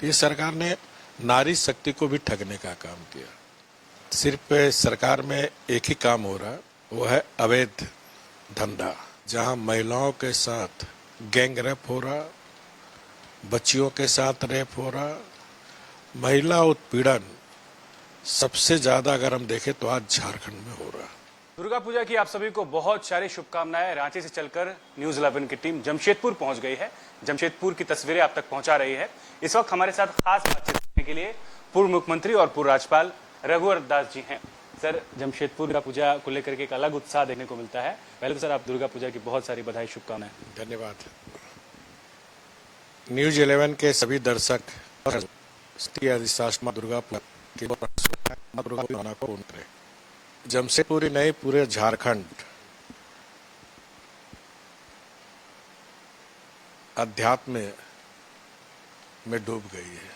ये सरकार ने नारी शक्ति को भी ठगने का काम किया। सिर्फ सरकार में एक ही काम हो रहा, वो है अवैध धंधा, जहां महिलाओं के साथ गैंग रेप हो रहा, बच्चियों के साथ रेप हो रहा। महिला उत्पीड़न सबसे ज्यादा अगर हम देखें तो आज झारखंड में हो रहा। दुर्गा पूजा की आप सभी को बहुत सारी शुभकामनाएं। रांची से चलकर न्यूज 11 की टीम जमशेदपुर पहुंच गई है। जमशेदपुर की तस्वीरें आप तक पहुंचा रही है। इस वक्त हमारे साथ खास बातचीत करने के लिए पूर्व मुख्यमंत्री और पूर्व राज्यपाल रघुवर दास जी हैं। सर, जमशेदपुर दुर्गा पूजा को लेकर के एक अलग उत्साह देखने को मिलता है। पहले तो सर, आप दुर्गा पूजा की बहुत सारी बधाई, शुभकामनाएं। धन्यवाद। न्यूज 11 के सभी दर्शक दुर्गा पूजा को जमशेदपुर ही नहीं, पूरे झारखंड अध्यात्म में डूब गई है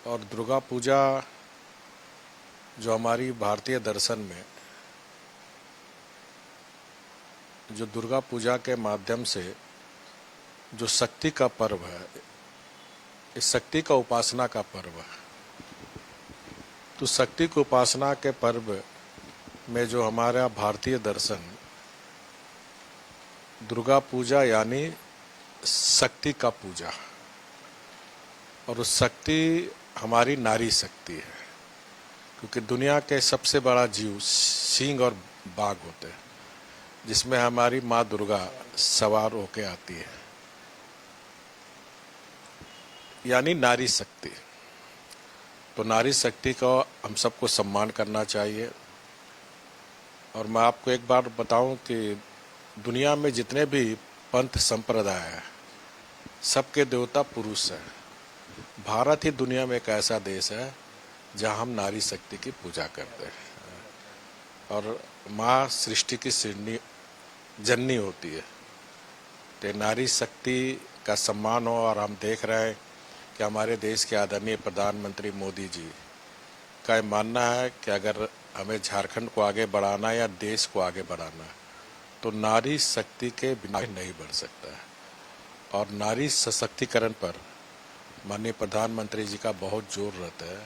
और दुर्गा पूजा जो हमारी भारतीय दर्शन में जो दुर्गा पूजा के माध्यम से जो शक्ति का पर्व है, इस शक्ति का उपासना का पर्व है। तो शक्ति की उपासना के पर्व में जो हमारा भारतीय दर्शन, दुर्गा पूजा यानी शक्ति का पूजा, और उस शक्ति हमारी नारी शक्ति है, क्योंकि दुनिया के सबसे बड़ा जीव सिंह और बाघ होते हैं, जिसमें हमारी माँ दुर्गा सवार होके आती है, यानी नारी शक्ति। तो नारी शक्ति का हम सबको सम्मान करना चाहिए। और मैं आपको एक बार बताऊं कि दुनिया में जितने भी पंथ संप्रदाय हैं, सबके देवता पुरुष हैं। भारत ही दुनिया में एक ऐसा देश है जहां हम नारी शक्ति की पूजा करते हैं और माँ सृष्टि की जननी होती है। तो नारी शक्ति का सम्मान हो। और हम देख रहे हैं कि हमारे देश के आदरणीय प्रधानमंत्री मोदी जी का ये मानना है कि अगर हमें झारखंड को आगे बढ़ाना है या देश को आगे बढ़ाना है तो नारी शक्ति के बिना नहीं बढ़ सकता है। और नारी सशक्तिकरण पर माननीय प्रधानमंत्री जी का बहुत जोर रहता है।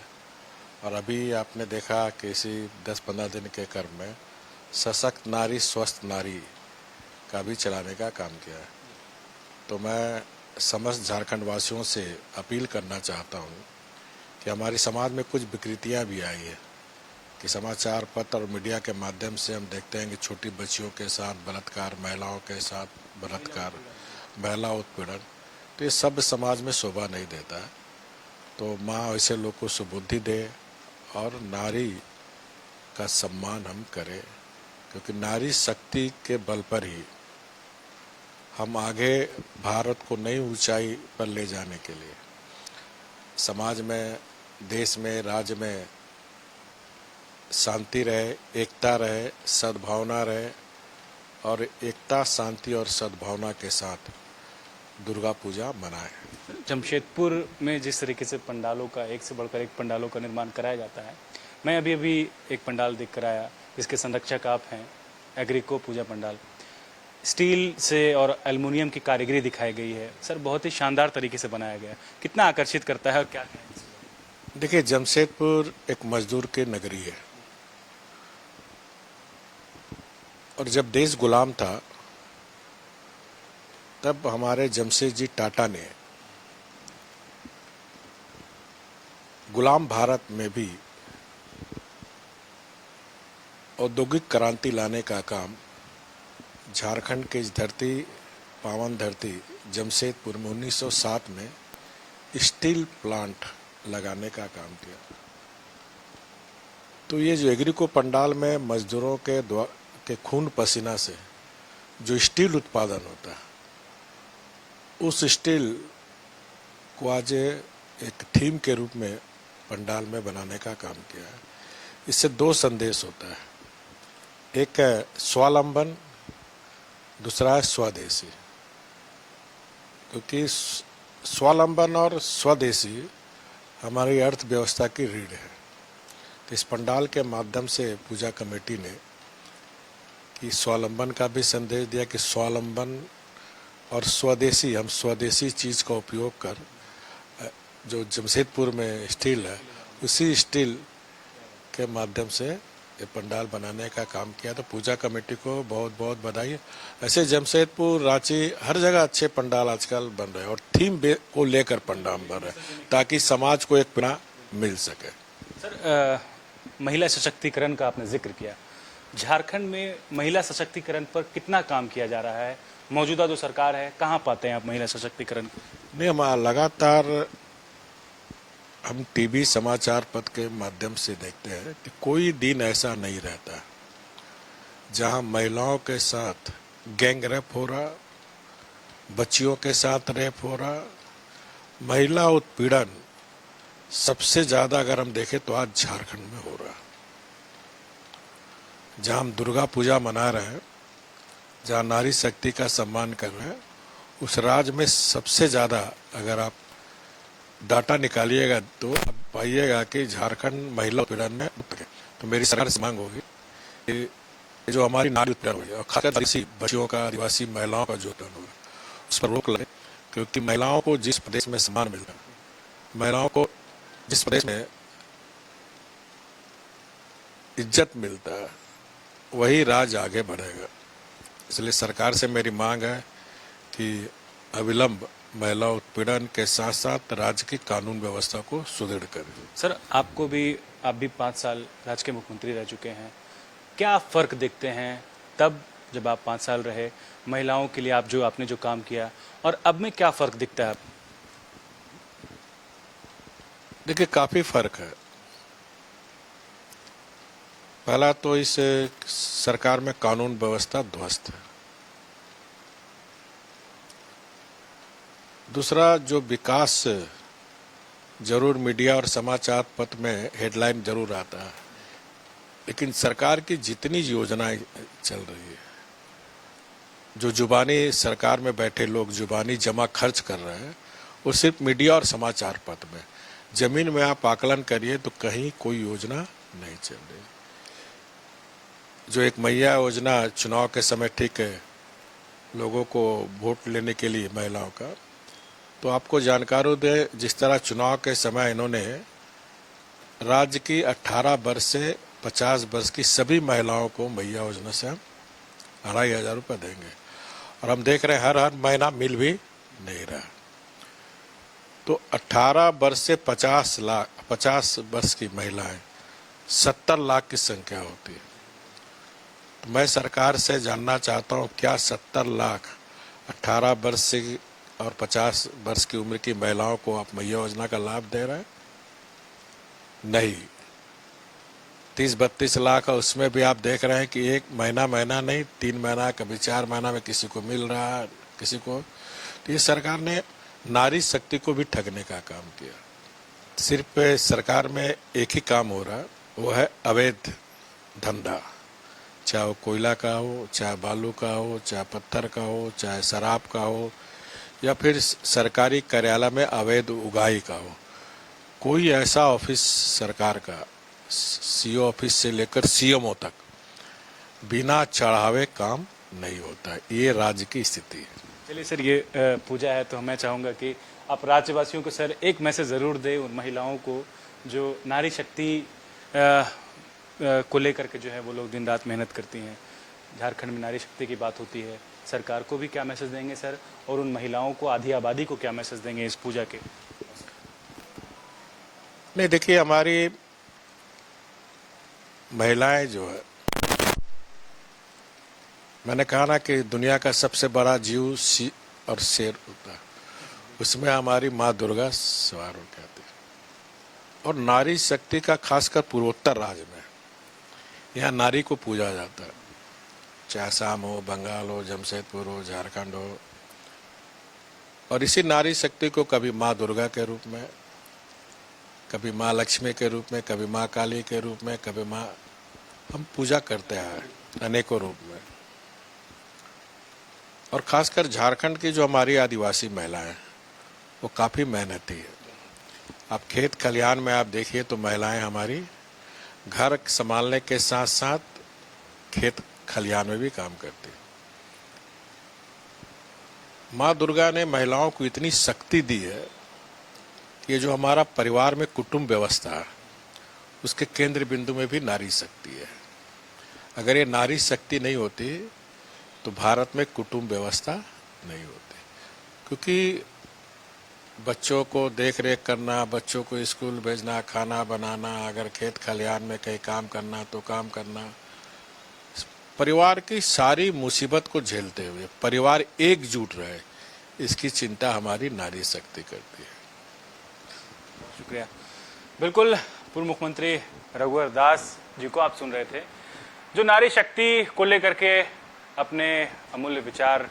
और अभी आपने देखा कि इसी 10-15 दिन के क्रम में सशक्त नारी स्वस्थ नारी का भी चलाने का काम किया है। तो मैं समस्त झारखंड वासियों से अपील करना चाहता हूं कि हमारे समाज में कुछ विकृतियां भी आई है कि समाचार पत्र और मीडिया के माध्यम से हम देखते हैं कि छोटी बच्चियों के साथ बलात्कार, महिलाओं के साथ बलात्कार, महिला उत्पीड़न, तो ये सब समाज में शोभा नहीं देता है। तो माँ ऐसे लोग को सुबुद्धि दे और नारी का सम्मान हम करें, क्योंकि नारी शक्ति के बल पर ही हम आगे भारत को नई ऊंचाई पर ले जाने के लिए समाज में, देश में, राज्य में शांति रहे, एकता रहे, सद्भावना रहे। और एकता, शांति और सद्भावना के साथ दुर्गा पूजा मनाएं। जमशेदपुर में जिस तरीके से पंडालों का, एक से बढ़कर एक पंडालों का निर्माण कराया जाता है, मैं अभी एक पंडाल देख कर आया जिसके संरक्षक आप हैं, एग्रीको पूजा पंडाल। स्टील से और एल्युमिनियम की कारीगरी दिखाई गई है। सर, बहुत ही शानदार तरीके से बनाया गया है। कितना आकर्षित करता है और क्या है? देखिए, जमशेदपुर एक मजदूर की नगरी है और जब देश गुलाम था तब हमारे जमशेद जी टाटा ने गुलाम भारत में भी औद्योगिक क्रांति लाने का काम झारखंड की इस धरती, पावन धरती जमशेदपुर में 1907 में स्टील प्लांट लगाने का काम किया। तो ये जो एग्रीको पंडाल में मजदूरों के खून पसीना से जो स्टील उत्पादन होता है, उस स्टील को आज एक थीम के रूप में पंडाल में बनाने का काम किया है। इससे दो संदेश होता है, एक है स्वावलंबन, दूसरा है स्वदेशी। क्योंकि स्वावलंबन और स्वदेशी हमारी अर्थव्यवस्था की रीढ़ है। तो इस पंडाल के माध्यम से पूजा कमेटी ने कि स्वावलंबन का भी संदेश दिया कि स्वावलंबन और स्वदेशी, हम स्वदेशी चीज़ का उपयोग कर जो जमशेदपुर में स्टील है, उसी स्टील के माध्यम से ये पंडाल बनाने का काम किया। तो पूजा कमेटी को बहुत बहुत बधाई। ऐसे जमशेदपुर, रांची, हर जगह अच्छे पंडाल आजकल बन रहे हैं और थीम को लेकर पंडाल बन रहे हैं ताकि समाज को एक प्रेरणा मिल सके। सर, महिला सशक्तिकरण का आपने जिक्र किया। झारखंड में महिला सशक्तिकरण पर कितना काम किया जा रहा है? मौजूदा जो सरकार है, कहाँ पाते हैं आप महिला सशक्तिकरण? नहीं, हम लगातार हम टीवी समाचार पत्र के माध्यम से देखते हैं कि कोई दिन ऐसा नहीं रहता जहां महिलाओं के साथ गैंग रेप हो रहा, बच्चियों के साथ रेप हो रहा। महिला उत्पीड़न सबसे ज्यादा अगर हम देखें तो आज झारखंड में हो रहा। जहां हम दुर्गा पूजा मना रहे हैं, जहां नारी शक्ति का सम्मान कर रहे हैं, उस राज्य में सबसे ज्यादा अगर आप डाटा निकालिएगा तो आप पाइएगा कि झारखंड महिला उत्पीड़न में। तो मेरी सरकार से मांग होगी कि जो हमारी नारी उत्पीड़न हुई और खासकर आदिवासी बच्चियों का, आदिवासी महिलाओं का जो उत्पीड़न हुआ, उस पर रोक लगे। क्योंकि महिलाओं को जिस प्रदेश में सम्मान मिलता है, महिलाओं को जिस प्रदेश में इज्जत मिलता है, वही राज्य आगे बढ़ेगा। इसलिए सरकार से मेरी मांग है कि अविलंब महिला उत्पीड़न के साथ साथ राज्य की कानून व्यवस्था को सुदृढ़ करें। सर, आप भी 5 साल राज्य के मुख्यमंत्री रह चुके हैं। क्या फर्क देखते हैं तब जब आप 5 साल रहे, महिलाओं के लिए आपने जो काम किया, और अब में क्या फर्क दिखता है? देखिए, काफी फर्क है। पहला तो इस सरकार में कानून व्यवस्था ध्वस्त है। दूसरा, जो विकास जरूर मीडिया और समाचार पत्र में हेडलाइन जरूर आता है, लेकिन सरकार की जितनी योजनाएं चल रही है, जो जुबानी सरकार में बैठे लोग जुबानी जमा खर्च कर रहे हैं, वो सिर्फ मीडिया और समाचार पत्र में। जमीन में आप आकलन करिए तो कहीं कोई योजना नहीं चल रही। जो एक मैया योजना चुनाव के समय ठीक है, लोगों को वोट लेने के लिए महिलाओं का, तो आपको जानकारी दे, जिस तरह चुनाव के समय इन्होंने राज्य की 18 वर्ष से 50 वर्ष की सभी महिलाओं को मैया योजना से हम 2,500 रुपये देंगे, और हम देख रहे हैं हर महीना मिल भी नहीं रहा। तो 18 वर्ष से 50 वर्ष की महिलाएं 70 लाख की संख्या होती है। तो मैं सरकार से जानना चाहता हूं, क्या 70 लाख 18 वर्ष से और 50 वर्ष की उम्र की महिलाओं को आप मैया योजना का लाभ दे रहे हैं? नहीं। 30-32 लाख, और उसमें भी आप देख रहे हैं कि एक महीना नहीं, 3 महीना, कभी 4 महीना में किसी को मिल रहा है, किसी को। तो ये सरकार ने नारी शक्ति को भी ठगने का काम किया। सिर्फ सरकार में एक ही काम हो रहा है, वो है अवैध धंधा, चाहे वो कोयला का हो, चाहे बालू का हो, चाहे पत्थर का हो, चाहे शराब का हो, या फिर सरकारी कार्यालय में अवैध उगाही का हो। कोई ऐसा ऑफिस सरकार का, सीओ ऑफिस से लेकर सीएमओ तक, बिना चढ़ावे काम नहीं होता है। ये राज्य की स्थिति है। चलिए सर, ये पूजा है तो मैं चाहूँगा कि आप राज्यवासियों को सर एक मैसेज ज़रूर दें उन महिलाओं को जो नारी शक्ति को लेकर के जो है वो लोग दिन रात मेहनत करती हैं। झारखंड में नारी शक्ति की बात होती है, सरकार को भी क्या मैसेज देंगे सर, और उन महिलाओं को, आधी आबादी को क्या मैसेज देंगे इस पूजा के? नहीं, देखिए, हमारी महिलाएं जो है, मैंने कहा ना कि दुनिया का सबसे बड़ा जीव और शेर होता है, उसमें हमारी माँ दुर्गा सवार होकर आती है। और नारी शक्ति का खासकर पूर्वोत्तर राज्य में यहाँ नारी को पूजा जाता है, चाहे असम हो, बंगाल हो, जमशेदपुर हो, झारखंड हो। और इसी नारी शक्ति को कभी माँ दुर्गा के रूप में, कभी माँ लक्ष्मी के रूप में, कभी माँ काली के रूप में, कभी माँ, हम पूजा करते हैं अनेकों रूप में। और खासकर झारखंड की जो हमारी आदिवासी महिलाएं, वो काफ़ी मेहनती है। आप खेत खलिहान में आप देखिए तो महिलाएं हमारी घर संभालने के साथ साथ खेत खलिहान में भी काम करती है। माँ दुर्गा ने महिलाओं को इतनी शक्ति दी है कि ये जो हमारा परिवार में कुटुंब व्यवस्था है उसके केंद्र बिंदु में भी नारी शक्ति है। अगर ये नारी शक्ति नहीं होती तो भारत में कुटुंब व्यवस्था नहीं होती, क्योंकि बच्चों को देख रेख करना, बच्चों को स्कूल भेजना, खाना बनाना, अगर खेत खलिहान में कहीं काम करना तो काम करना, परिवार की सारी मुसीबत को झेलते हुए परिवार एकजुट रहे, इसकी चिंता हमारी नारी शक्ति करती है। शुक्रिया। बिल्कुल, पूर्व मुख्यमंत्री रघुवर दास जी को आप सुन रहे थे, जो नारी शक्ति को लेकर के अपने अमूल्य विचार,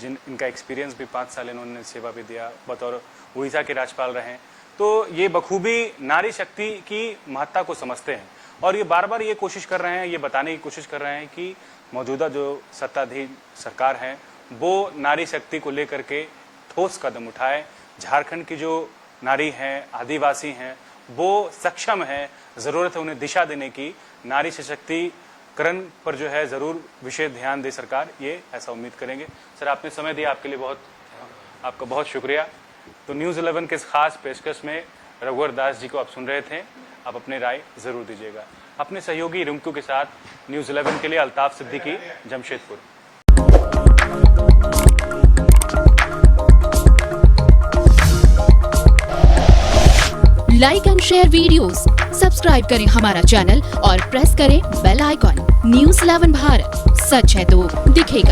इनका एक्सपीरियंस भी 5 साल इन्होंने सेवा भी दिया, बतौर उड़ीसा के राज्यपाल रहे हैं, तो ये बखूबी नारी शक्ति की महत्ता को समझते हैं और ये बार बार ये कोशिश कर रहे हैं, ये बताने की कोशिश कर रहे हैं कि मौजूदा जो सत्ताधीन सरकार है वो नारी शक्ति को लेकर के ठोस कदम उठाए। झारखंड की जो नारी हैं, आदिवासी हैं, वो सक्षम है, ज़रूरत है उन्हें दिशा देने की। नारी सशक्तिकरण पर जो है ज़रूर विशेष ध्यान दे सरकार, ये ऐसा उम्मीद करेंगे। सर, आपने समय दिया, आपके लिए आपका बहुत शुक्रिया। तो न्यूज़ 11 के इस खास पेशकश में रघुवर दास जी को आप सुन रहे थे, आप अपनी राय ज़रूर दीजिएगा। अपने सहयोगी रिंकू के साथ न्यूज़ 11 के लिए Altaf Siddiqui, Jamshedpur. Like and share videos, subscribe करें हमारा चैनल और प्रेस करें बेल आइकॉन। न्यूज़ 11 भारत, सच है तो दिखेगा।